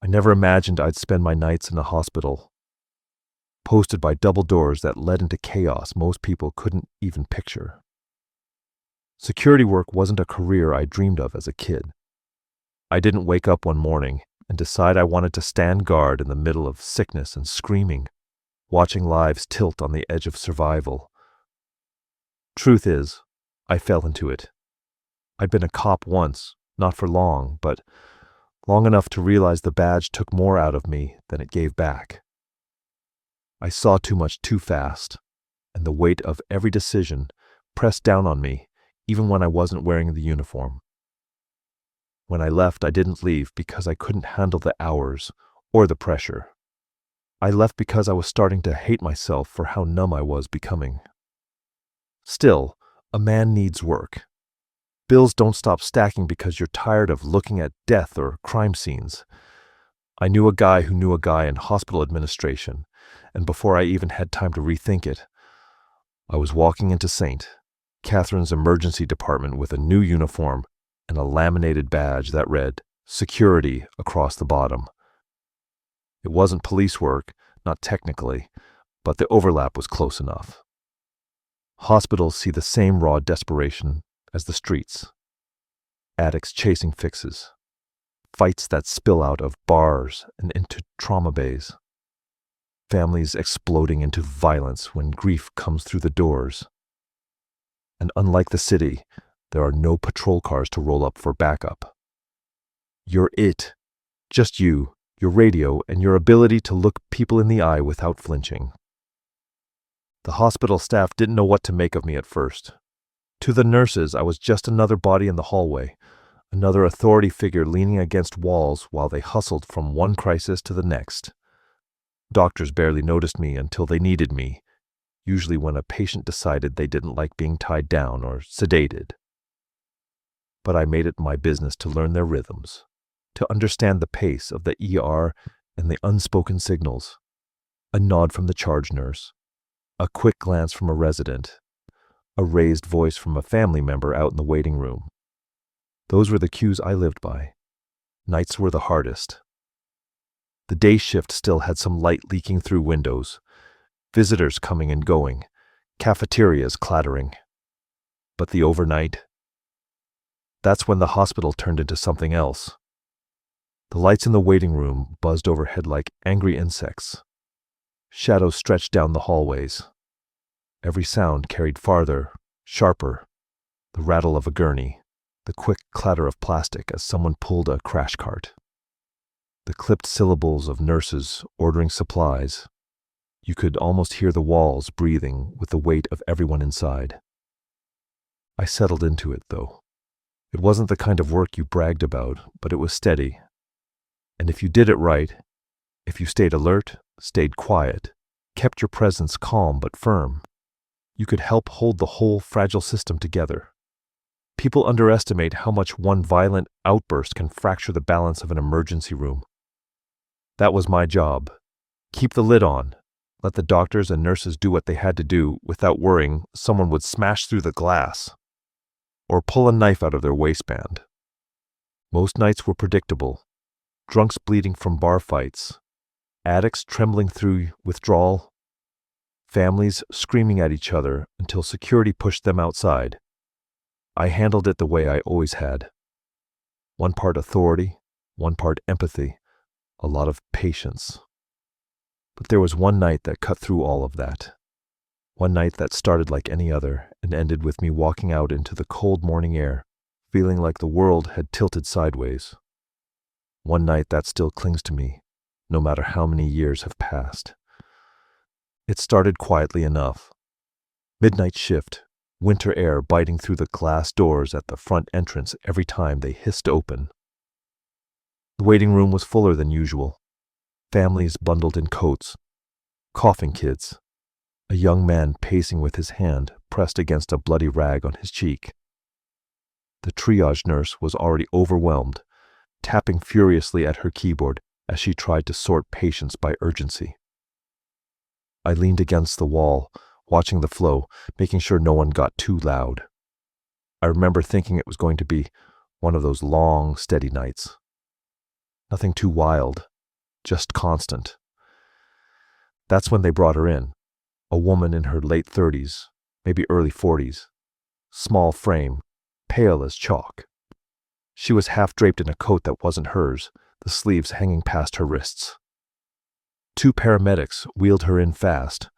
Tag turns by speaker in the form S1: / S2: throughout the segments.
S1: I never imagined I'd spend my nights in a hospital, posted by double doors that led into chaos most people couldn't even picture. Security work wasn't a career I dreamed of as a kid. I didn't wake up one morning and decide I wanted to stand guard in the middle of sickness and screaming, watching lives tilt on the edge of survival. Truth is, I fell into it. I'd been a cop once, not for long, but long enough to realize the badge took more out of me than it gave back. I saw too much too fast, and the weight of every decision pressed down on me, even when I wasn't wearing the uniform. When I left, I didn't leave because I couldn't handle the hours or the pressure. I left because I was starting to hate myself for how numb I was becoming. Still, a man needs work. Bills don't stop stacking because you're tired of looking at death or crime scenes. I knew a guy who knew a guy in hospital administration, and before I even had time to rethink it, I was walking into St. Catherine's emergency department with a new uniform and a laminated badge that read "Security" across the bottom. It wasn't police work, not technically, but the overlap was close enough. Hospitals see the same raw desperation as the streets. Addicts chasing fixes. Fights that spill out of bars and into trauma bays. Families exploding into violence when grief comes through the doors. And unlike the city, there are no patrol cars to roll up for backup. You're it. Just you, your radio, and your ability to look people in the eye without flinching. The hospital staff didn't know what to make of me at first. To the nurses, I was just another body in the hallway, another authority figure leaning against walls while they hustled from one crisis to the next. Doctors barely noticed me until they needed me, usually when a patient decided they didn't like being tied down or sedated. But I made it my business to learn their rhythms, to understand the pace of the ER and the unspoken signals. A nod from the charge nurse, a quick glance from a resident, a raised voice from a family member out in the waiting room. Those were the cues I lived by. Nights were the hardest. The day shift still had some light leaking through windows, visitors coming and going, cafeterias clattering. But the overnight, that's when the hospital turned into something else. The lights in the waiting room buzzed overhead like angry insects. Shadows stretched down the hallways. Every sound carried farther, sharper, the rattle of a gurney, the quick clatter of plastic as someone pulled a crash cart. The clipped syllables of nurses ordering supplies. You could almost hear the walls breathing with the weight of everyone inside. I settled into it, though. It wasn't the kind of work you bragged about, but it was steady. And if you did it right, if you stayed alert, stayed quiet, kept your presence calm but firm, you could help hold the whole fragile system together. People underestimate how much one violent outburst can fracture the balance of an emergency room. That was my job. Keep the lid on. Let the doctors and nurses do what they had to do without worrying someone would smash through the glass or pull a knife out of their waistband. Most nights were predictable. Drunks bleeding from bar fights, addicts trembling through withdrawal, families screaming at each other until security pushed them outside. I handled it the way I always had. One part authority, one part empathy, a lot of patience. But there was one night that cut through all of that. One night that started like any other and ended with me walking out into the cold morning air, feeling like the world had tilted sideways. One night that still clings to me, no matter how many years have passed. It started quietly enough. Midnight shift, winter air biting through the glass doors at the front entrance every time they hissed open. The waiting room was fuller than usual. Families bundled in coats, coughing kids, a young man pacing with his hand pressed against a bloody rag on his cheek. The triage nurse was already overwhelmed, tapping furiously at her keyboard as she tried to sort patients by urgency. I leaned against the wall, watching the flow, making sure no one got too loud. I remember thinking it was going to be one of those long, steady nights. Nothing too wild, just constant. That's when they brought her in, a woman in her late 30s, maybe early 40s, small frame, pale as chalk. She was half draped in a coat that wasn't hers, the sleeves hanging past her wrists. 2 paramedics wheeled her in fast,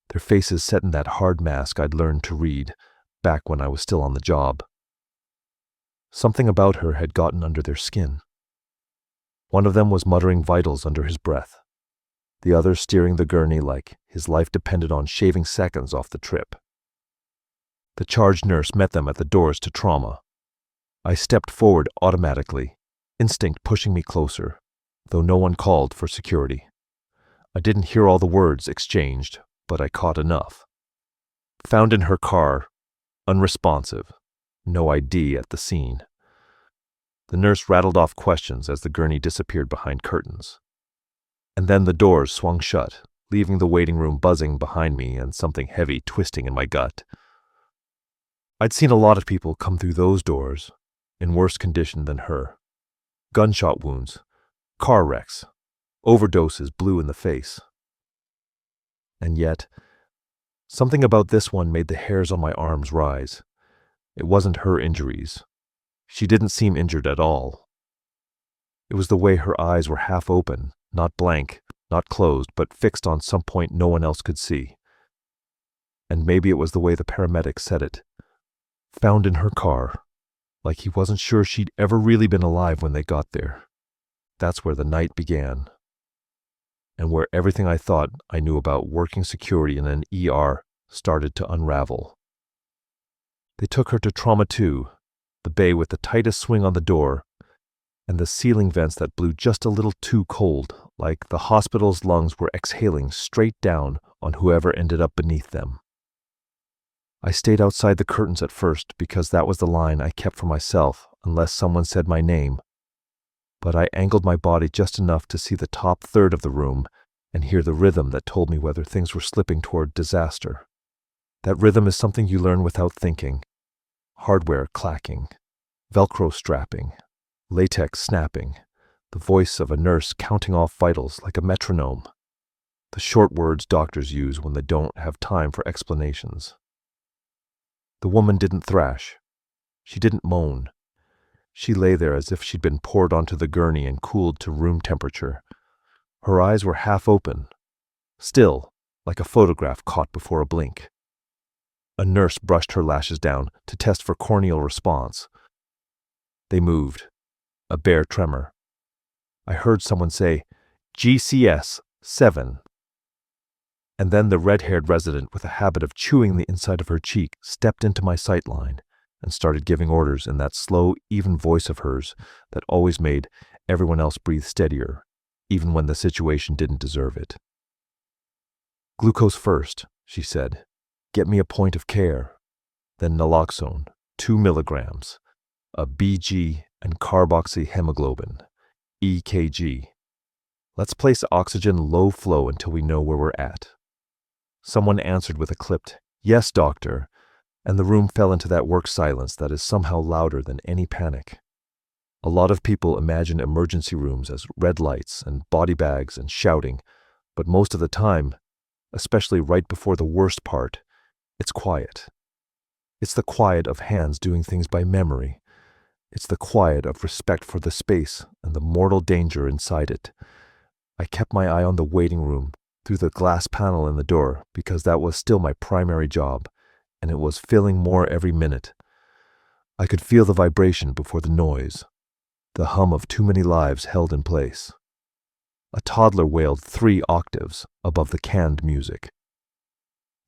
S1: their faces set in that hard mask I'd learned to read back when I was still on the job. Something about her had gotten under their skin. One of them was muttering vitals under his breath, the other steering the gurney like his life depended on shaving seconds off the trip. The charge nurse met them at the doors to trauma. I stepped forward automatically, instinct pushing me closer, though no one called for security. I didn't hear all the words exchanged, but I caught enough. Found in her car, unresponsive, no ID at the scene. The nurse rattled off questions as the gurney disappeared behind curtains. And then the doors swung shut, leaving the waiting room buzzing behind me and something heavy twisting in my gut. I'd seen a lot of people come through those doors, in worse condition than her. Gunshot wounds, car wrecks, overdoses blue in the face. And yet, something about this one made the hairs on my arms rise. It wasn't her injuries. She didn't seem injured at all. It was the way her eyes were half open, not blank, not closed, but fixed on some point no one else could see. And maybe it was the way the paramedic said it. Found in her car, like he wasn't sure she'd ever really been alive when they got there. That's where the night began. And where everything I thought I knew about working security in an ER started to unravel. They took her to Trauma 2, the bay with the tightest swing on the door, and the ceiling vents that blew just a little too cold, like the hospital's lungs were exhaling straight down on whoever ended up beneath them. I stayed outside the curtains at first because that was the line I kept for myself unless someone said my name. But I angled my body just enough to see the top third of the room and hear the rhythm that told me whether things were slipping toward disaster. That rhythm is something you learn without thinking. Hardware clacking, Velcro strapping, latex snapping, the voice of a nurse counting off vitals like a metronome. The short words doctors use when they don't have time for explanations. The woman didn't thrash. She didn't moan. She lay there as if she'd been poured onto the gurney and cooled to room temperature. Her eyes were half open, still, like a photograph caught before a blink. A nurse brushed her lashes down to test for corneal response. They moved, a bare tremor. I heard someone say, GCS 7. And then the red-haired resident with a habit of chewing the inside of her cheek stepped into my sight line and started giving orders in that slow, even voice of hers that always made everyone else breathe steadier, even when the situation didn't deserve it. Glucose first, she said. Get me a point of care. Then naloxone, 2 milligrams, a BG and carboxyhemoglobin, EKG. Let's place oxygen low flow until we know where we're at. Someone answered with a clipped, "Yes, doctor," and the room fell into that work silence that is somehow louder than any panic. A lot of people imagine emergency rooms as red lights and body bags and shouting, but most of the time, especially right before the worst part, it's quiet. It's the quiet of hands doing things by memory. It's the quiet of respect for the space and the mortal danger inside it. I kept my eye on the waiting room through the glass panel in the door because that was still my primary job, and it was filling more every minute. I could feel the vibration before the noise, the hum of too many lives held in place. A toddler wailed 3 octaves above the canned music.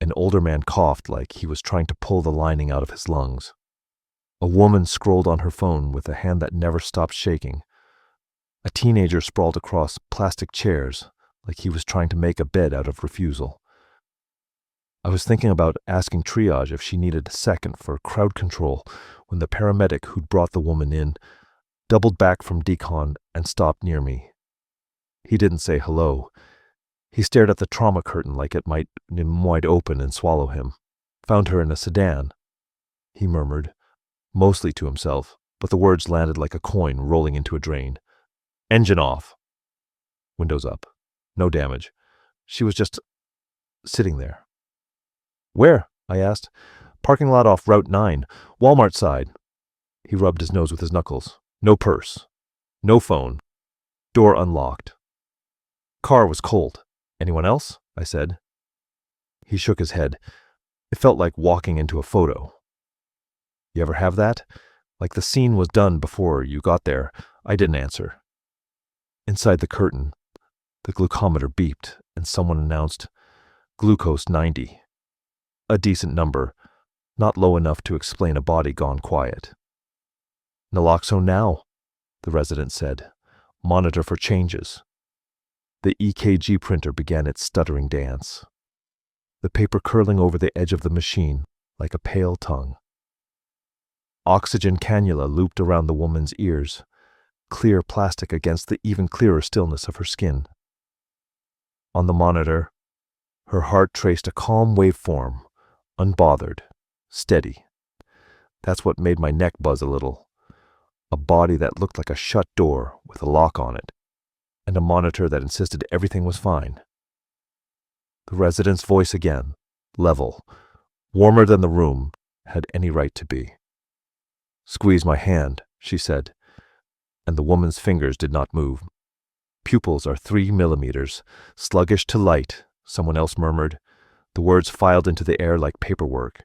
S1: An older man coughed like he was trying to pull the lining out of his lungs. A woman scrolled on her phone with a hand that never stopped shaking. A teenager sprawled across plastic chairs like he was trying to make a bed out of refusal. I was thinking about asking triage if she needed a second for crowd control when the paramedic who'd brought the woman in doubled back from decon and stopped near me. He didn't say hello. He stared at the trauma curtain like it might wide open and swallow him. Found her in a sedan, he murmured, mostly to himself, but the words landed like a coin rolling into a drain. Engine off. Windows up. No damage. She was just sitting there. Where? I asked. Parking lot off Route 9. Walmart side. He rubbed his nose with his knuckles. No purse. No phone. Door unlocked. Car was cold. Anyone else? I said. He shook his head. It felt like walking into a photo. You ever have that? Like the scene was done before you got there. I didn't answer. Inside the curtain, the glucometer beeped and someone announced, glucose 90. A decent number, not low enough to explain a body gone quiet. Naloxone now, the resident said. Monitor for changes. The EKG printer began its stuttering dance, the paper curling over the edge of the machine like a pale tongue. Oxygen cannula looped around the woman's ears, clear plastic against the even clearer stillness of her skin. On the monitor, her heart traced a calm waveform, unbothered, steady. That's what made my neck buzz a little. A body that looked like a shut door with a lock on it, and a monitor that insisted everything was fine. The resident's voice again, level, warmer than the room had any right to be. Squeeze my hand, she said, and the woman's fingers did not move. Pupils are 3 millimeters, sluggish to light, someone else murmured. The words filed into the air like paperwork.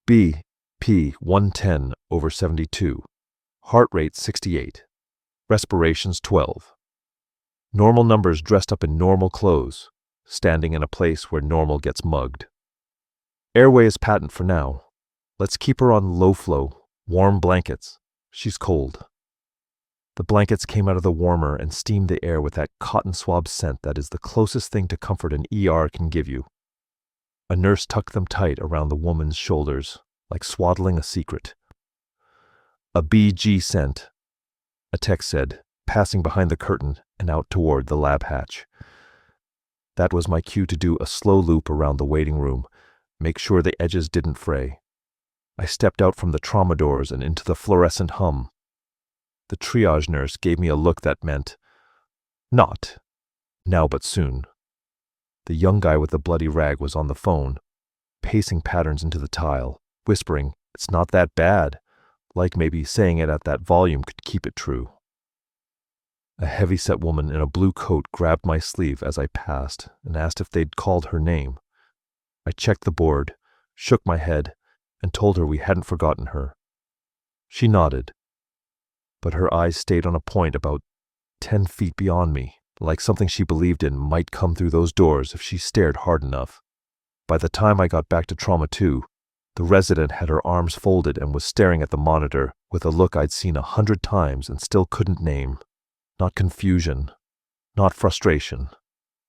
S1: BP 110/72. Heart rate 68. Respirations 12. Normal numbers dressed up in normal clothes, standing in a place where normal gets mugged. Airway is patent for now. Let's keep her on low flow, warm blankets. She's cold. The blankets came out of the warmer and steamed the air with that cotton swab scent that is the closest thing to comfort an ER can give you. A nurse tucked them tight around the woman's shoulders, like swaddling a secret. A BG scent, a tech said, passing behind the curtain and out toward the lab hatch. That was my cue to do a slow loop around the waiting room, make sure the edges didn't fray. I stepped out from the trauma doors and into the fluorescent hum. The triage nurse gave me a look that meant, not now but soon. The young guy with the bloody rag was on the phone, pacing patterns into the tile, whispering, "It's not that bad," like maybe saying it at that volume could keep it true. A heavy-set woman in a blue coat grabbed my sleeve as I passed and asked if they'd called her name. I checked the board, shook my head, and told her we hadn't forgotten her. She nodded, but her eyes stayed on a point about 10 feet beyond me, like something she believed in might come through those doors if she stared hard enough. By the time I got back to Trauma 2, the resident had her arms folded and was staring at the monitor with a look I'd seen 100 times and still couldn't name. Not confusion, not frustration.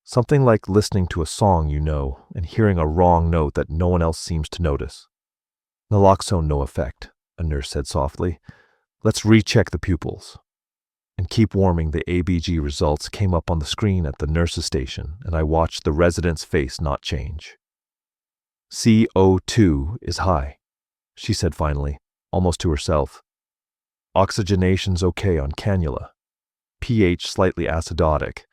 S1: Something like listening to a song you know and hearing a wrong note that no one else seems to notice. Naloxone no effect, a nurse said softly. Let's recheck the pupils. And keep warming. The ABG results came up on the screen at the nurse's station, and I watched the resident's face not change. CO2 is high, she said finally, almost to herself. Oxygenation's okay on cannula. pH slightly acidotic.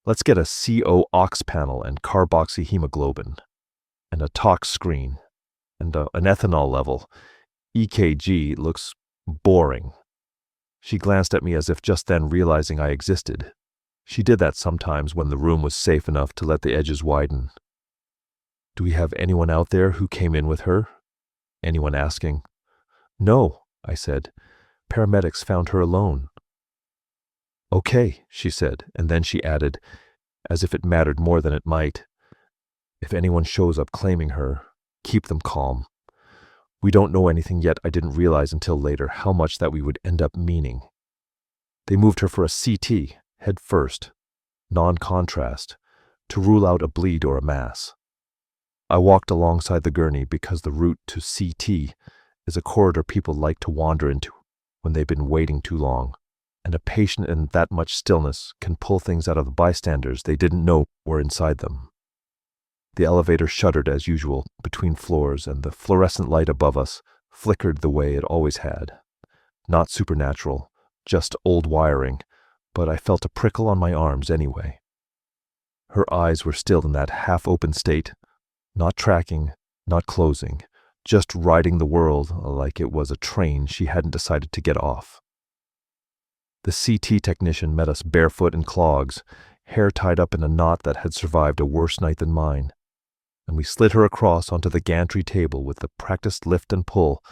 S1: Let's get a CO-ox panel and carboxyhemoglobin, and a tox screen, and an ethanol level. EKG looks boring. She glanced at me as if just then realizing I existed. She did that sometimes when the room was safe enough to let the edges widen. Do we have anyone out there who came in with her? Anyone asking? No, I said. Paramedics found her alone. Okay, she said, and then she added, as if it mattered more than it might. If anyone shows up claiming her, keep them calm. We don't know anything yet. I didn't realize until later how much that we would end up meaning. They moved her for a CT, head first, non-contrast, to rule out a bleed or a mass. I walked alongside the gurney because the route to CT is a corridor people like to wander into when they've been waiting too long, and a patient in that much stillness can pull things out of the bystanders they didn't know were inside them. The elevator shuddered as usual between floors, and the fluorescent light above us flickered the way it always had. Not supernatural, just old wiring, but I felt a prickle on my arms anyway. Her eyes were still in that half-open state, not tracking, not closing, just riding the world like it was a train she hadn't decided to get off. The CT technician met us barefoot in clogs, hair tied up in a knot that had survived a worse night than mine, and we slid her across onto the gantry table with the practiced lift and pull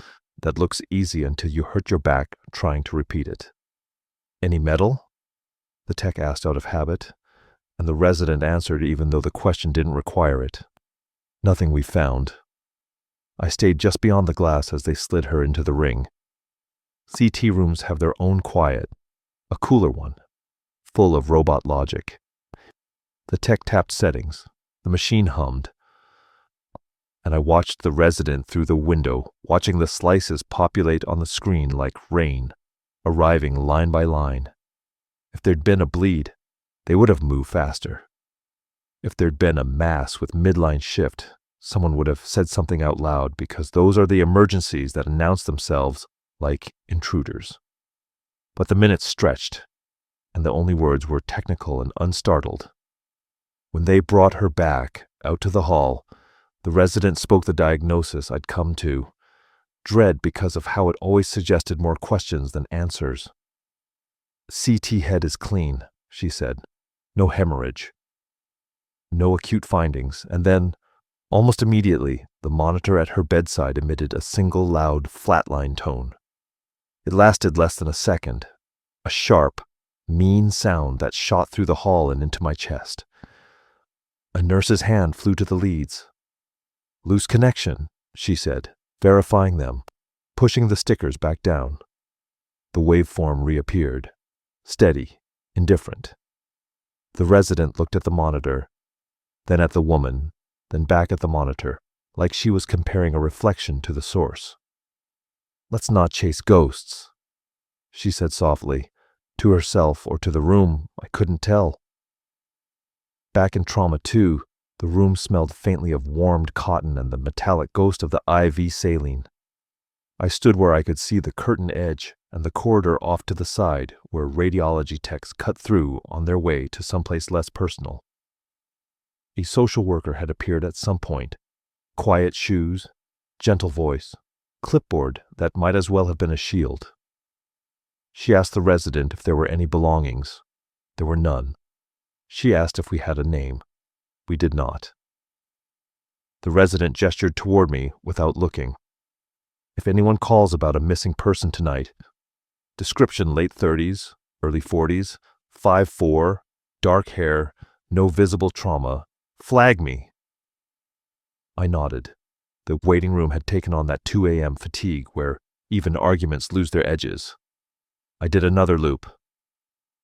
S1: that looks easy until you hurt your back trying to repeat it. "Any metal?" the tech asked out of habit, and the resident answered even though the question didn't require it. "Nothing we found." I stayed just beyond the glass as they slid her into the ring. CT rooms have their own quiet, a cooler one, full of robot logic. The tech tapped settings, the machine hummed, and I watched the resident through the window, watching the slices populate on the screen like rain, arriving line by line. If there'd been a bleed, they would have moved faster. If there'd been a mass with midline shift, someone would have said something out loud, because those are the emergencies that announce themselves like intruders. But the minutes stretched, and the only words were technical and unstartled. When they brought her back out to the hall, the resident spoke the diagnosis I'd come to, dread because of how it always suggested more questions than answers. "CT head is clean," she said. "No hemorrhage. No acute findings." And then, almost immediately, the monitor at her bedside emitted a single loud flatline tone. It lasted less than a second, a sharp, mean sound that shot through the hall and into my chest. A nurse's hand flew to the leads. "Loose connection," she said, verifying them, pushing the stickers back down. The waveform reappeared, steady, indifferent. The resident looked at the monitor, then at the woman, then back at the monitor, like she was comparing a reflection to the source. "Let's not chase ghosts," she said softly, to herself or to the room, I couldn't tell. Back in Trauma 2, the room smelled faintly of warmed cotton and the metallic ghost of the IV saline. I stood where I could see the curtain edge and the corridor off to the side where radiology techs cut through on their way to someplace less personal. A social worker had appeared at some point, quiet shoes, gentle voice, clipboard that might as well have been a shield. She asked the resident if there were any belongings. There were none. She asked if we had a name. We did not. The resident gestured toward me without looking. "If anyone calls about a missing person tonight, description late 30s, early 40s, 5'4", dark hair, no visible trauma, flag me." I nodded. The waiting room had taken on that 2 a.m. fatigue where even arguments lose their edges. I did another loop.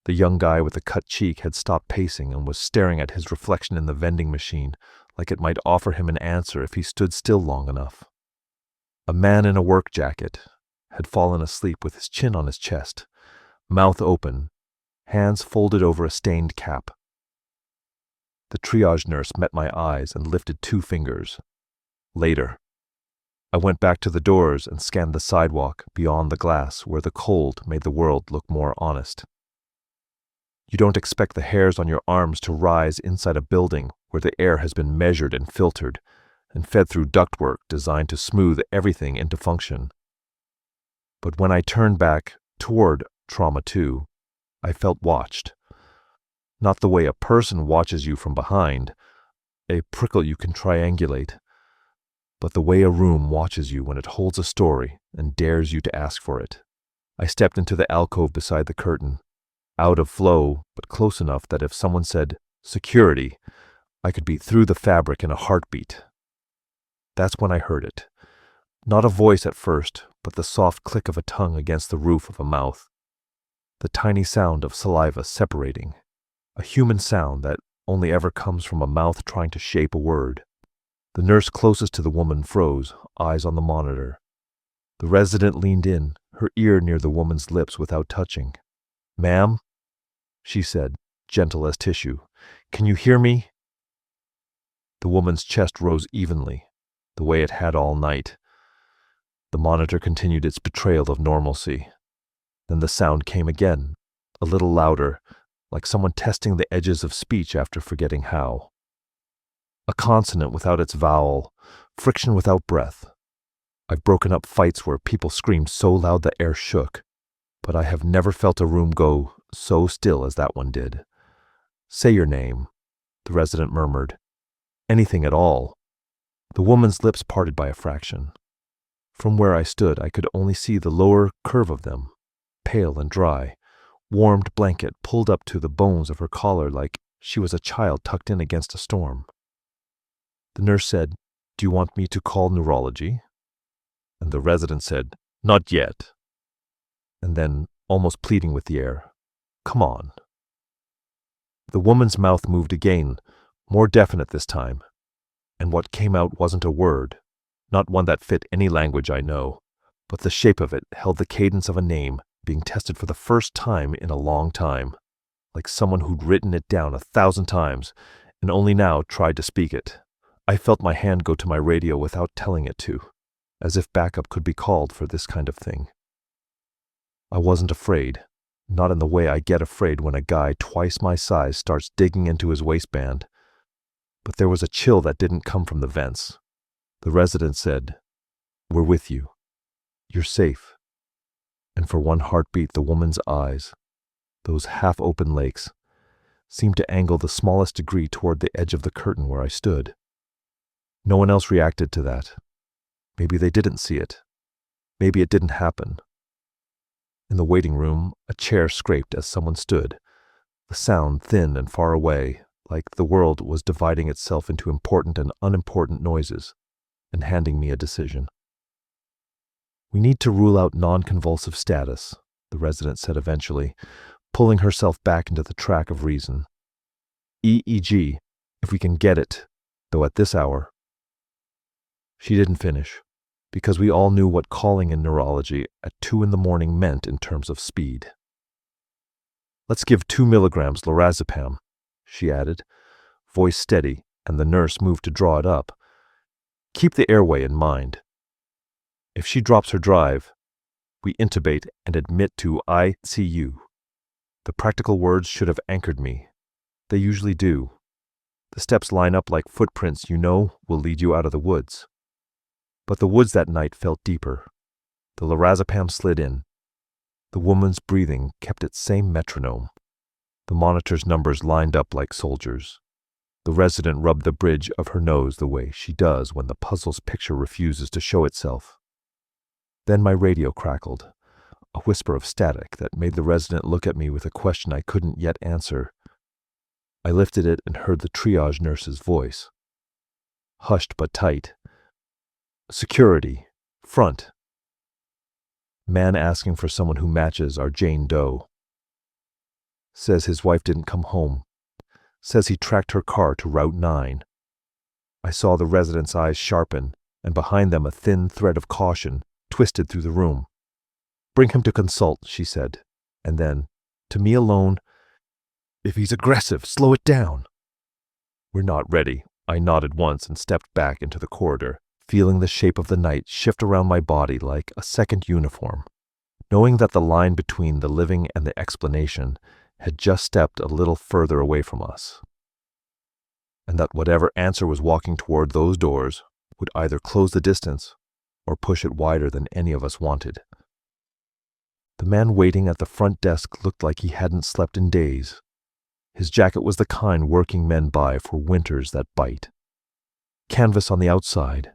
S1: The young guy with the cut cheek had stopped pacing and was staring at his reflection in the vending machine like it might offer him an answer if he stood still long enough. A man in a work jacket had fallen asleep with his chin on his chest, mouth open, hands folded over a stained cap. The triage nurse met my eyes and lifted 2 fingers. Later. I went back to the doors and scanned the sidewalk beyond the glass where the cold made the world look more honest. You don't expect the hairs on your arms to rise inside a building where the air has been measured and filtered and fed through ductwork designed to smooth everything into function. But when I turned back toward Trauma 2, I felt watched. Not the way a person watches you from behind, a prickle you can triangulate, but the way a room watches you when it holds a story and dares you to ask for it. I stepped into the alcove beside the curtain, out of flow, but close enough that if someone said, "security," I could be through the fabric in a heartbeat. That's when I heard it. Not a voice at first, but the soft click of a tongue against the roof of a mouth. The tiny sound of saliva separating. A human sound that only ever comes from a mouth trying to shape a word. The nurse closest to the woman froze, eyes on the monitor. The resident leaned in, her ear near the woman's lips without touching. "Ma'am," she said, gentle as tissue, "can you hear me?" The woman's chest rose evenly, the way it had all night. The monitor continued its betrayal of normalcy. Then the sound came again, a little louder, like someone testing the edges of speech after forgetting how. A consonant without its vowel, friction without breath. I've broken up fights where people screamed so loud the air shook, but I have never felt a room go so still as that one did. Say your name, the resident murmured. Anything at all. The woman's lips parted by a fraction. From where I stood, I could only see the lower curve of them, pale and dry, warmed blanket pulled up to the bones of her collar like she was a child tucked in against a storm. The nurse said, "Do you want me to call neurology?" And the resident said, "Not yet." And then, almost pleading with the air, "Come on." The woman's mouth moved again, more definite this time, and what came out wasn't a word, not one that fit any language I know, but the shape of it held the cadence of a name being tested for the first time in a long time, like someone who'd written it down 1,000 times and only now tried to speak it. I felt my hand go to my radio without telling it to, as if backup could be called for this kind of thing. I wasn't afraid, not in the way I get afraid when a guy twice my size starts digging into his waistband, but there was a chill that didn't come from the vents. The resident said, "We're with you. You're safe." And for one heartbeat, the woman's eyes, those half-open lakes, seemed to angle the smallest degree toward the edge of the curtain where I stood. No one else reacted to that. Maybe they didn't see it. Maybe it didn't happen. In the waiting room, a chair scraped as someone stood, the sound thin and far away, like the world was dividing itself into important and unimportant noises, and handing me a decision. "We need to rule out non-convulsive status," the resident said eventually, pulling herself back into the track of reason. "EEG, if we can get it, though at this hour." She didn't finish, because we all knew what calling in neurology at 2 a.m. meant in terms of speed. "Let's give 2 milligrams lorazepam," she added, voice steady, and the nurse moved to draw it up. "Keep the airway in mind. If she drops her drive, we intubate and admit to ICU." The practical words should have anchored me. They usually do. The steps line up like footprints you know will lead you out of the woods. But the woods that night felt deeper. The lorazepam slid in. The woman's breathing kept its same metronome. The monitor's numbers lined up like soldiers. The resident rubbed the bridge of her nose the way she does when the puzzle's picture refuses to show itself. Then my radio crackled, a whisper of static that made the resident look at me with a question I couldn't yet answer. I lifted it and heard the triage nurse's voice. Hushed but tight. "Security. Front. Man asking for someone who matches our Jane Doe. Says his wife didn't come home. Says he tracked her car to Route 9. I saw the resident's eyes sharpen, and behind them a thin thread of caution twisted through the room. "Bring him to consult," she said, and then, to me alone, "If he's aggressive, slow it down." "We're not ready." I nodded once and stepped back into the corridor, feeling the shape of the night shift around my body like a second uniform, knowing that the line between the living and the explanation had just stepped a little further away from us, and that whatever answer was walking toward those doors would either close the distance or push it wider than any of us wanted. The man waiting at the front desk looked like he hadn't slept in days. His jacket was the kind working men buy for winters that bite. Canvas on the outside,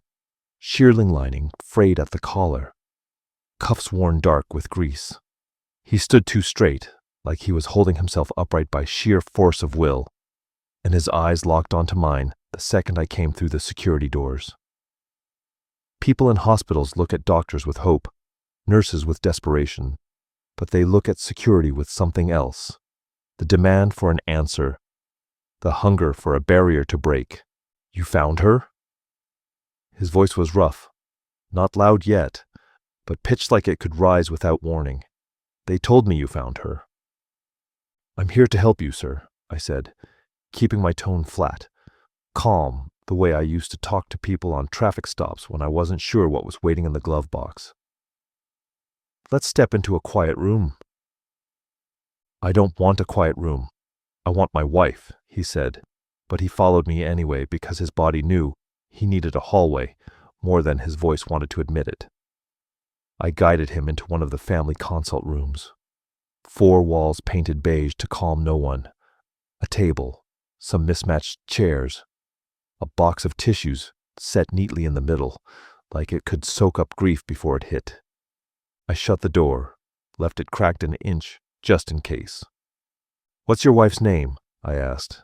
S1: shearling lining frayed at the collar, cuffs worn dark with grease. He stood too straight, like he was holding himself upright by sheer force of will, and his eyes locked onto mine the second I came through the security doors. People in hospitals look at doctors with hope, nurses with desperation, but they look at security with something else. The demand for an answer, the hunger for a barrier to break. "You found her?" His voice was rough, not loud yet, but pitched like it could rise without warning. "They told me you found her." "I'm here to help you, sir," I said, keeping my tone flat, calm, the way I used to talk to people on traffic stops when I wasn't sure what was waiting in the glove box. "Let's step into a quiet room." "I don't want a quiet room. I want my wife, he said, but he followed me anyway because his body knew he needed a hallway more than his voice wanted to admit it. I guided him into one of the family consult rooms. 4 walls painted beige to calm no one. A table, some mismatched chairs, a box of tissues set neatly in the middle, like it could soak up grief before it hit. I shut the door, left it cracked an inch, just in case. "What's your wife's name?" I asked.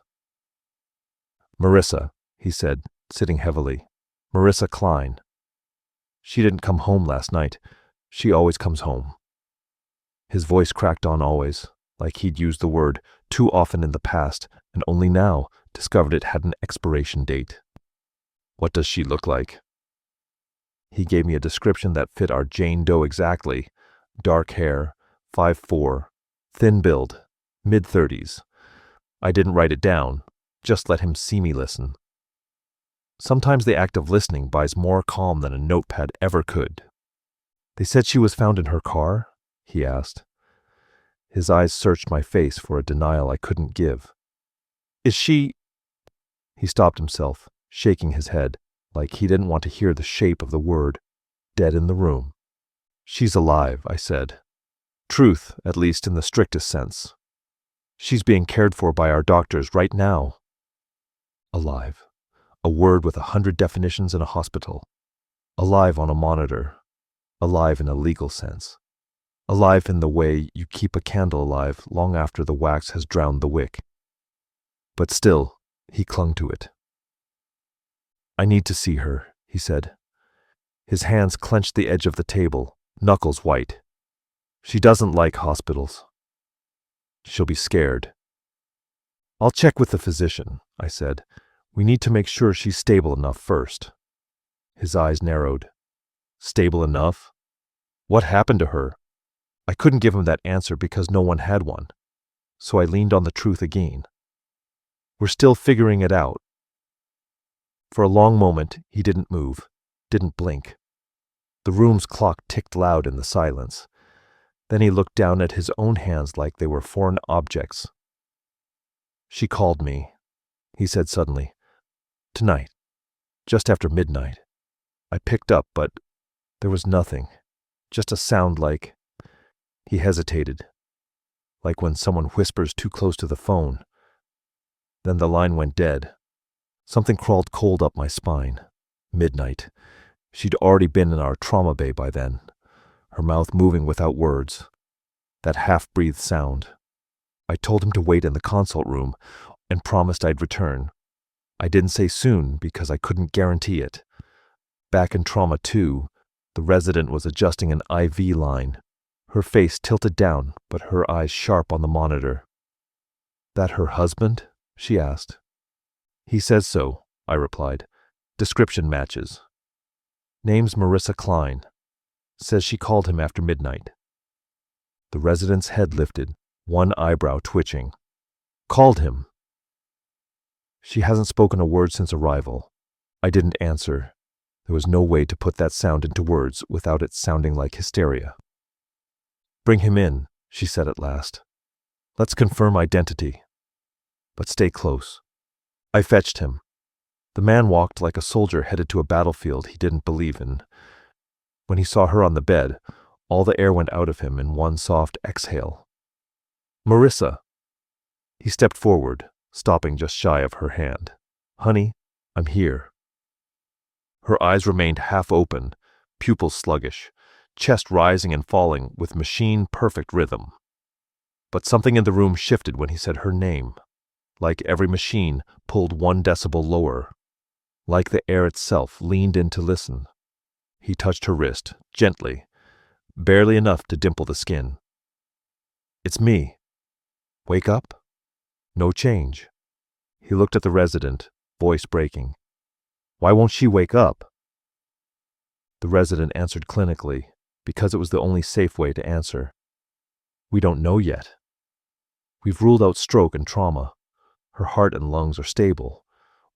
S1: "Marissa," he said, sitting heavily. "Marissa Klein. She didn't come home last night. She always comes home." His voice cracked on always, like he'd used the word too often in the past and only now discovered it had an expiration date. "What does she look like?" He gave me a description that fit our Jane Doe exactly. Dark hair, 5'4", thin build, mid-30s. I didn't write it down, just let him see me listen. Sometimes the act of listening buys more calm than a notepad ever could. "They said she was found in her car?" he asked. His eyes searched my face for a denial I couldn't give. "Is she—" He stopped himself, shaking his head, like he didn't want to hear the shape of the word, dead in the room. "She's alive," I said. "Truth, at least in the strictest sense. She's being cared for by our doctors right now." Alive. A word with 100 definitions in a hospital. Alive on a monitor. Alive in a legal sense. Alive in the way you keep a candle alive long after the wax has drowned the wick. But still, he clung to it. "I need to see her," he said. His hands clenched the edge of the table, knuckles white. "She doesn't like hospitals. She'll be scared." "I'll check with the physician," I said. "We need to make sure she's stable enough first." His eyes narrowed. "Stable enough? What happened to her?" I couldn't give him that answer because no one had one, so I leaned on the truth again. "We're still figuring it out." For a long moment, he didn't move, didn't blink. The room's clock ticked loud in the silence. Then he looked down at his own hands like they were foreign objects. "She called me," he said suddenly. "Tonight, just after midnight. I picked up, but there was nothing, just a sound like—" He hesitated, like when someone whispers too close to the phone. Then the line went dead. Something crawled cold up my spine. Midnight. She'd already been in our trauma bay by then, her mouth moving without words. That half-breathed sound. I told him to wait in the consult room and promised I'd return. I didn't say soon because I couldn't guarantee it. Back in trauma 2, the resident was adjusting an IV line, her face tilted down but her eyes sharp on the monitor. "That her husband?" she asked. "He says so," I replied. "Description matches. Name's Marissa Klein. Says she called him after midnight." The resident's head lifted, one eyebrow twitching. "Called him?" "She hasn't spoken a word since arrival." I didn't answer. There was no way to put that sound into words without it sounding like hysteria. "Bring him in," she said at last. "Let's confirm identity. But stay close." I fetched him. The man walked like a soldier headed to a battlefield he didn't believe in. When he saw her on the bed, all the air went out of him in one soft exhale. "Marissa." He stepped forward, stopping just shy of her hand. "Honey, I'm here." Her eyes remained half open, pupils sluggish, chest rising and falling with machine-perfect rhythm. But something in the room shifted when he said her name, like every machine pulled 1 decibel lower, like the air itself leaned in to listen. He touched her wrist, gently, barely enough to dimple the skin. "It's me. Wake up?" No change. He looked at the resident, voice breaking. "Why won't she wake up?" The resident answered clinically, because it was the only safe way to answer. "We don't know yet. We've ruled out stroke and trauma. Her heart and lungs are stable.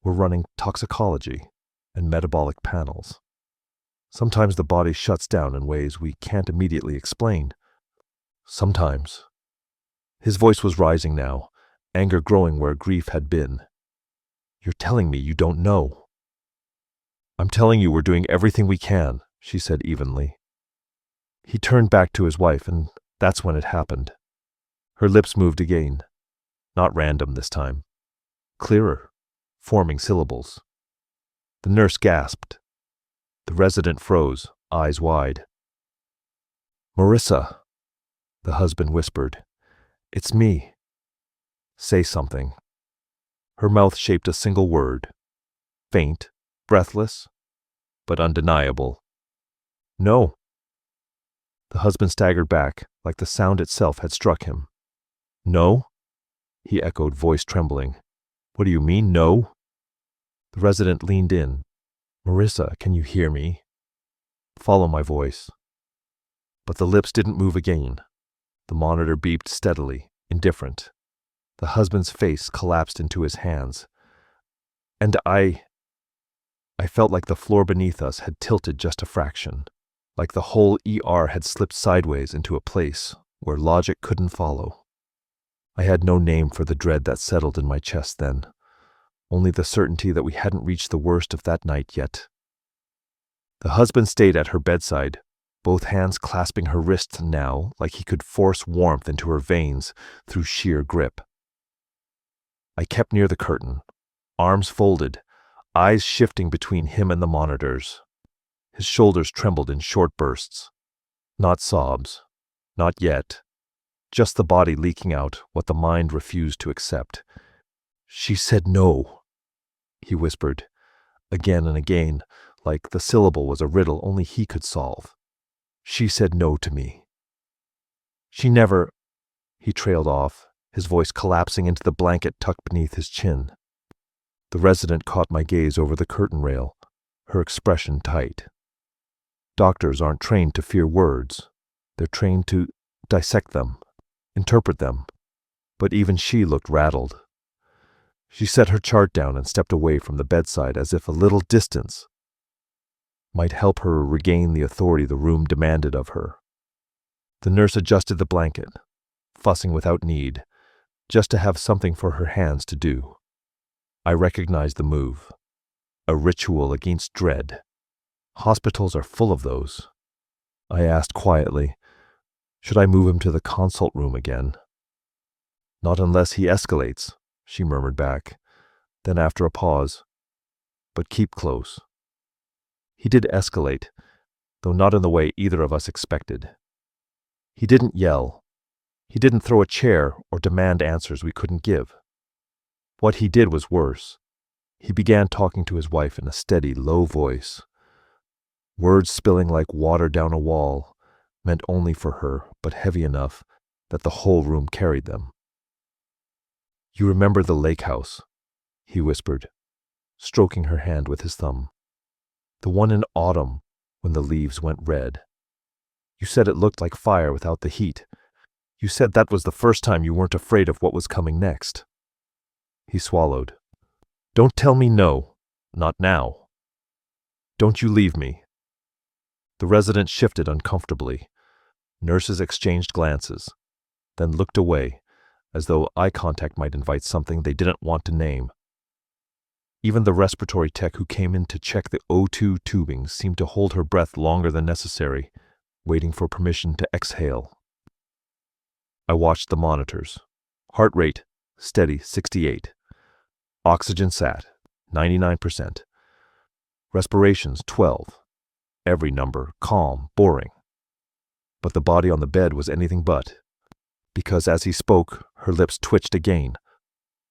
S1: We're running toxicology and metabolic panels. Sometimes the body shuts down in ways we can't immediately explain. Sometimes." His voice was rising now, anger growing where grief had been. "You're telling me you don't know." "I'm telling you we're doing everything we can," she said evenly. He turned back to his wife, and that's when it happened. Her lips moved again, not random this time. Clearer, forming syllables. The nurse gasped. The resident froze, eyes wide. "Marissa," the husband whispered. "It's me. Say something." Her mouth shaped a single word. Faint, breathless, but undeniable. "No." The husband staggered back, like the sound itself had struck him. "No?" he echoed, voice trembling. "What do you mean, no?" The resident leaned in. "Marissa, can you hear me? Follow my voice." But the lips didn't move again. The monitor beeped steadily, indifferent. The husband's face collapsed into his hands. And I felt like the floor beneath us had tilted just a fraction, like the whole ER had slipped sideways into a place where logic couldn't follow. I had no name for the dread that settled in my chest then, only the certainty that we hadn't reached the worst of that night yet. The husband stayed at her bedside, both hands clasping her wrists now like he could force warmth into her veins through sheer grip. I kept near the curtain, arms folded, eyes shifting between him and the monitors. His shoulders trembled in short bursts. Not sobs. Not yet. Just the body leaking out what the mind refused to accept. "She said no," he whispered, again and again, like the syllable was a riddle only he could solve. "She said no to me. She never—" He trailed off, his voice collapsing into the blanket tucked beneath his chin. The resident caught my gaze over the curtain rail, her expression tight. Doctors aren't trained to fear words. They're trained to dissect them, interpret them. But even she looked rattled. She set her chart down and stepped away from the bedside as if a little distance might help her regain the authority the room demanded of her. The nurse adjusted the blanket, fussing without need, just to have something for her hands to do. I recognized the move. A ritual against dread. Hospitals are full of those. I asked quietly, "Should I move him to the consult room again?" "Not unless he escalates," she murmured back. Then after a pause, "But keep close." He did escalate, though not in the way either of us expected. He didn't yell. He didn't throw a chair or demand answers we couldn't give. What he did was worse. He began talking to his wife in a steady, low voice. Words spilling like water down a wall, meant only for her, but heavy enough that the whole room carried them. "You remember the lake house," he whispered, stroking her hand with his thumb. "The one in autumn when the leaves went red. You said it looked like fire without the heat. You said that was the first time you weren't afraid of what was coming next." He swallowed. "Don't tell me no. Not now. Don't you leave me." The resident shifted uncomfortably. Nurses exchanged glances, then looked away, as though eye contact might invite something they didn't want to name. Even the respiratory tech who came in to check the O2 tubing seemed to hold her breath longer than necessary, waiting for permission to exhale. I watched the monitors. Heart rate, steady, 68. Oxygen sat, 99%. Respirations, 12. Every number, calm, boring. But the body on the bed was anything but, because as he spoke, her lips twitched again.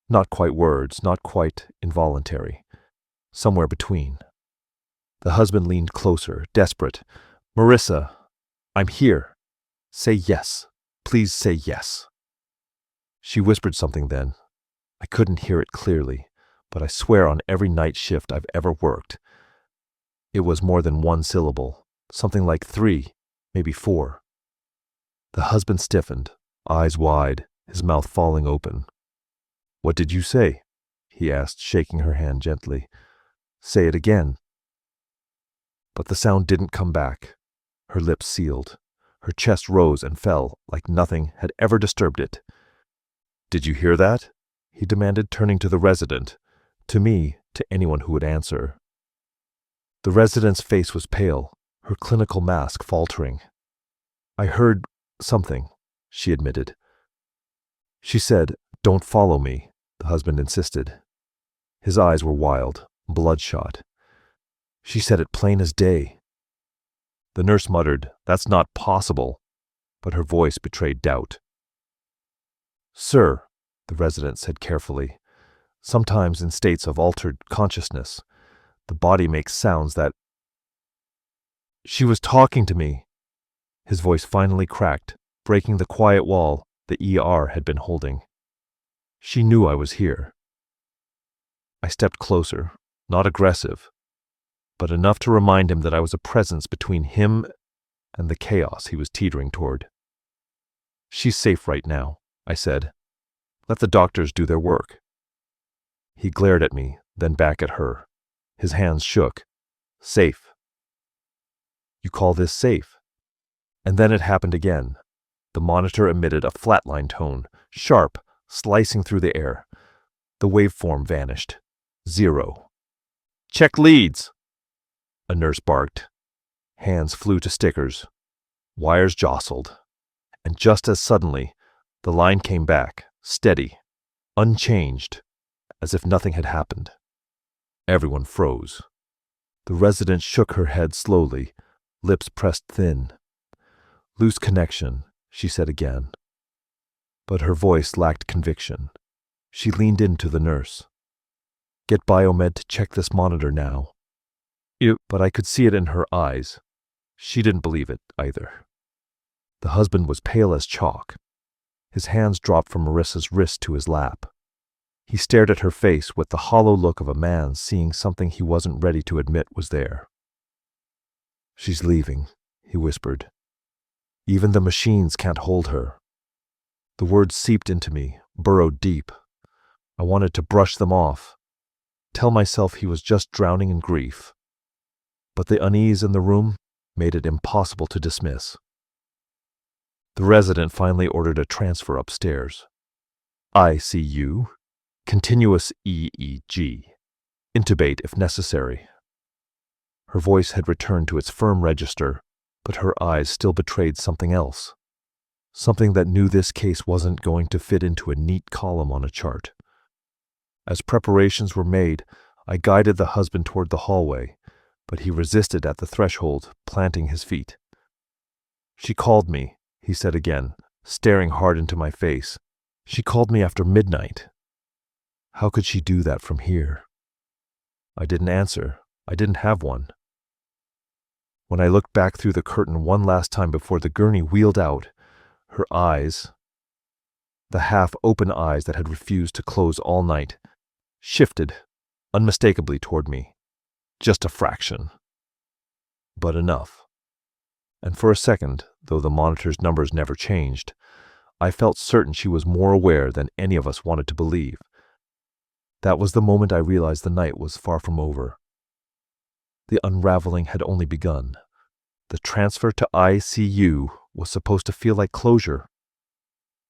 S1: Not quite words, not quite involuntary. Somewhere between. The husband leaned closer, desperate. "Marissa, I'm here. Say yes. Please say yes." She whispered something then. I couldn't hear it clearly, but I swear on every night shift I've ever worked, it was more than one syllable, something like 3, maybe 4. The husband stiffened, eyes wide, his mouth falling open. "What did you say?" he asked, shaking her hand gently. "Say it again." But the sound didn't come back. Her lips sealed. Her chest rose and fell like nothing had ever disturbed it. "Did you hear that?" he demanded, turning to the resident, to me, to anyone who would answer. The resident's face was pale, her clinical mask faltering. I heard something, she admitted. She said, "Don't follow me," the husband insisted. His eyes were wild, bloodshot. She said it plain as day. The nurse muttered, "That's not possible," but her voice betrayed doubt. "Sir," the resident said carefully, "sometimes in states of altered consciousness, the body makes sounds that—" "She was talking to me." His voice finally cracked, breaking the quiet wall the ER had been holding. She knew I was here. I stepped closer, not aggressive, but enough to remind him that I was a presence between him and the chaos he was teetering toward. "She's safe right now," I said. "Let the doctors do their work." He glared at me, then back at her. His hands shook. "Safe. You call this safe?" And then it happened again. The monitor emitted a flatline tone, sharp, slicing through the air. The waveform vanished. 0. "Check leads!" A nurse barked. Hands flew to stickers. Wires jostled. And just as suddenly, the line came back, steady, unchanged, as if nothing had happened. Everyone froze. The resident shook her head slowly, lips pressed thin. "Loose connection," she said again. But her voice lacked conviction. She leaned into the nurse. "Get Biomed to check this monitor now." But I could see it in her eyes. She didn't believe it either. The husband was pale as chalk. His hands dropped from Marissa's wrist to his lap. He stared at her face with the hollow look of a man seeing something he wasn't ready to admit was there. "She's leaving," he whispered. "Even the machines can't hold her." The words seeped into me, burrowed deep. I wanted to brush them off, tell myself he was just drowning in grief. But the unease in the room made it impossible to dismiss. The resident finally ordered a transfer upstairs. ICU, continuous EEG, intubate if necessary. Her voice had returned to its firm register, but her eyes still betrayed something else. Something that knew this case wasn't going to fit into a neat column on a chart. As preparations were made, I guided the husband toward the hallway, but he resisted at the threshold, planting his feet. "She called me," he said again, staring hard into my face. "She called me after midnight." How could she do that from here? I didn't answer. I didn't have one. When I looked back through the curtain one last time before the gurney wheeled out, her eyes, the half-open eyes that had refused to close all night, shifted unmistakably toward me. Just a fraction. But enough. And for a second, though the monitor's numbers never changed, I felt certain she was more aware than any of us wanted to believe. That was the moment I realized the night was far from over. The unraveling had only begun. The transfer to ICU was supposed to feel like closure.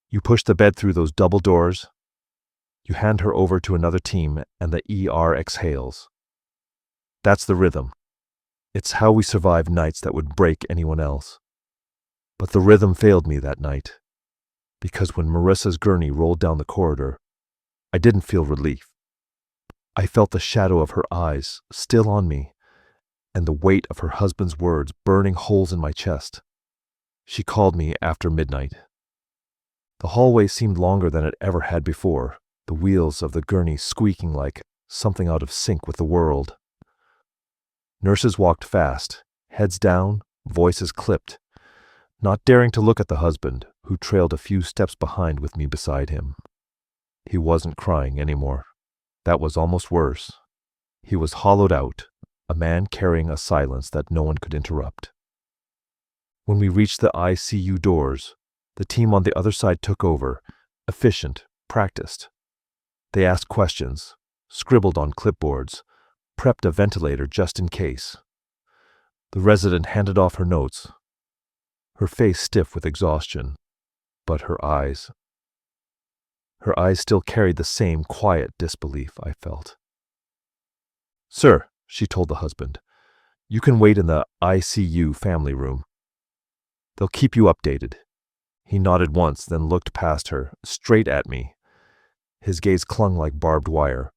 S1: You push the bed through those double doors, you hand her over to another team, and the ER exhales. That's the rhythm. It's how we survive nights that would break anyone else. But the rhythm failed me that night, because when Marissa's gurney rolled down the corridor, I didn't feel relief. I felt the shadow of her eyes still on me, and the weight of her husband's words burning holes in my chest. She called me after midnight. The hallway seemed longer than it ever had before, the wheels of the gurney squeaking like something out of sync with the world. Nurses walked fast, heads down, voices clipped, not daring to look at the husband, who trailed a few steps behind with me beside him. He wasn't crying anymore. That was almost worse. He was hollowed out, a man carrying a silence that no one could interrupt. When we reached the ICU doors, the team on the other side took over, efficient, practiced. They asked questions, scribbled on clipboards, prepped a ventilator just in case. The resident handed off her notes, her face stiff with exhaustion, but her eyes. Her eyes still carried the same quiet disbelief, I felt. "Sir," she told the husband, "you can wait in the ICU family room. They'll keep you updated." He nodded once, then looked past her, straight at me. His gaze clung like barbed wire.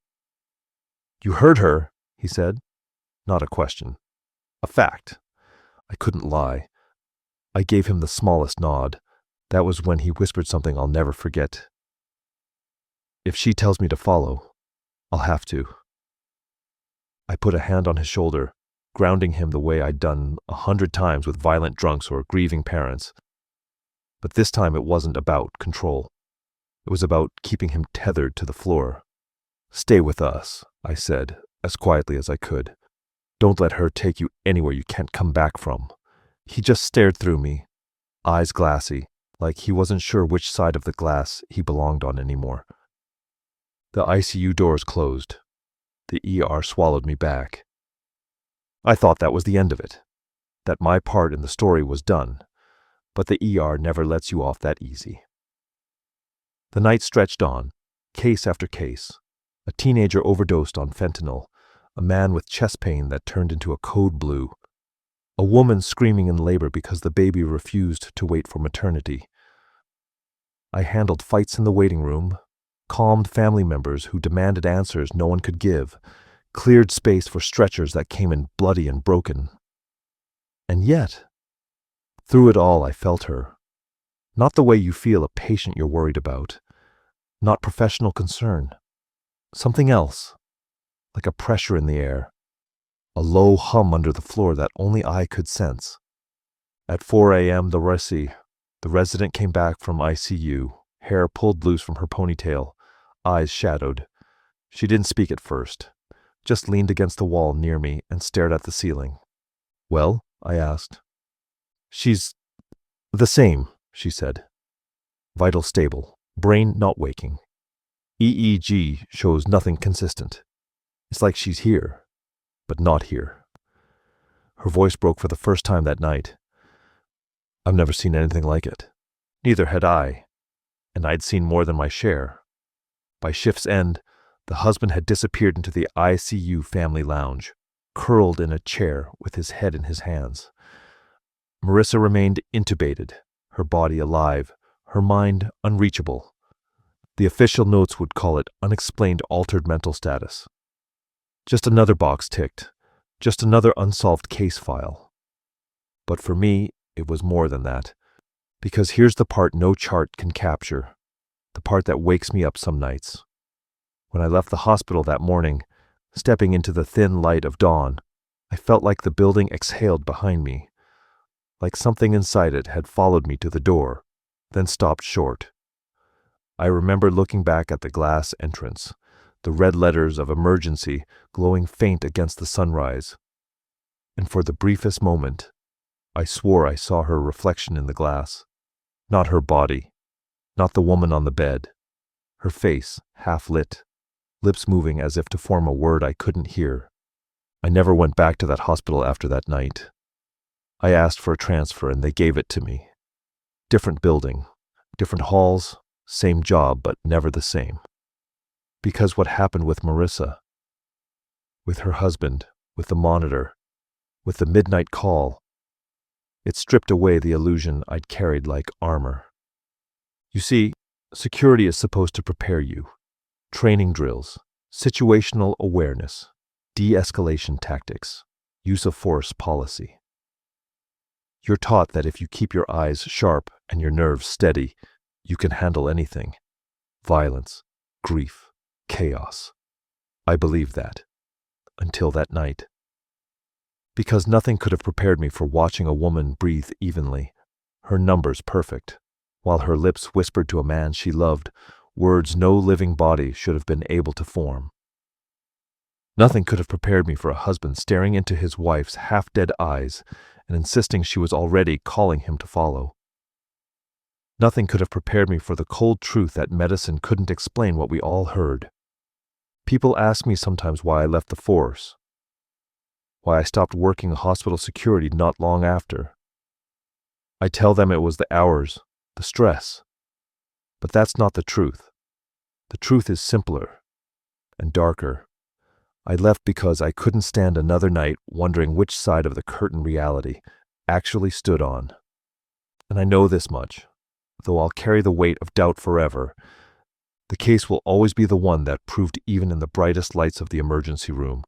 S1: "You heard her," he said. Not a question. A fact. I couldn't lie. I gave him the smallest nod. That was when he whispered something I'll never forget. "If she tells me to follow, I'll have to." I put a hand on his shoulder, grounding him the way I'd done 100 times with violent drunks or grieving parents. But this time it wasn't about control. It was about keeping him tethered to the floor. "Stay with us," I said, as quietly as I could. "Don't let her take you anywhere you can't come back from." He just stared through me, eyes glassy, like he wasn't sure which side of the glass he belonged on anymore. The ICU doors closed. The ER swallowed me back. I thought that was the end of it, that my part in the story was done, but the ER never lets you off that easy. The night stretched on, case after case. A teenager overdosed on fentanyl, a man with chest pain that turned into a code blue, a woman screaming in labor because the baby refused to wait for maternity. I handled fights in the waiting room, calmed family members who demanded answers no one could give, cleared space for stretchers that came in bloody and broken. And yet, through it all I felt her. Not the way you feel a patient you're worried about. Not professional concern. Something else, like a pressure in the air, a low hum under the floor that only I could sense. At 4 a.m. the resident came back from ICU, hair pulled loose from her ponytail, eyes shadowed. She didn't speak at first, just leaned against the wall near me and stared at the ceiling. "Well?" I asked. "She's the same," she said. "Vital stable, brain not waking. EEG shows nothing consistent. It's like she's here, but not here." Her voice broke for the first time that night. I've never seen anything like it. Neither had I, and I'd seen more than my share. By shift's end, the husband had disappeared into the ICU family lounge, curled in a chair with his head in his hands. Marissa remained intubated, her body alive, her mind unreachable. The official notes would call it unexplained altered mental status. Just another box ticked, just another unsolved case file. But for me, it was more than that, because here's the part no chart can capture, the part that wakes me up some nights. When I left the hospital that morning, stepping into the thin light of dawn, I felt like the building exhaled behind me, like something inside it had followed me to the door, then stopped short. I remember looking back at the glass entrance, the red letters of emergency glowing faint against the sunrise, and for the briefest moment, I swore I saw her reflection in the glass. Not her body, not the woman on the bed. Her face, half lit, lips moving as if to form a word I couldn't hear. I never went back to that hospital after that night. I asked for a transfer and they gave it to me. Different building, different halls, same job, but never the same. Because what happened with Marissa, with her husband, with the monitor, with the midnight call, it stripped away the illusion I'd carried like armor. You see, security is supposed to prepare you. Training drills, situational awareness, de-escalation tactics, use of force policy. You're taught that if you keep your eyes sharp and your nerves steady, you can handle anything. Violence, grief, chaos. I believed that. Until that night. Because nothing could have prepared me for watching a woman breathe evenly, her numbers perfect, while her lips whispered to a man she loved words no living body should have been able to form. Nothing could have prepared me for a husband staring into his wife's half-dead eyes and insisting she was already calling him to follow. Nothing could have prepared me for the cold truth that medicine couldn't explain what we all heard. People ask me sometimes why I left the force, why I stopped working hospital security not long after. I tell them it was the hours, the stress. But that's not the truth. The truth is simpler and darker. I left because I couldn't stand another night wondering which side of the curtain reality actually stood on. And I know this much, though I'll carry the weight of doubt forever, the case will always be the one that proved even in the brightest lights of the emergency room,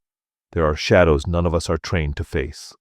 S1: there are shadows none of us are trained to face.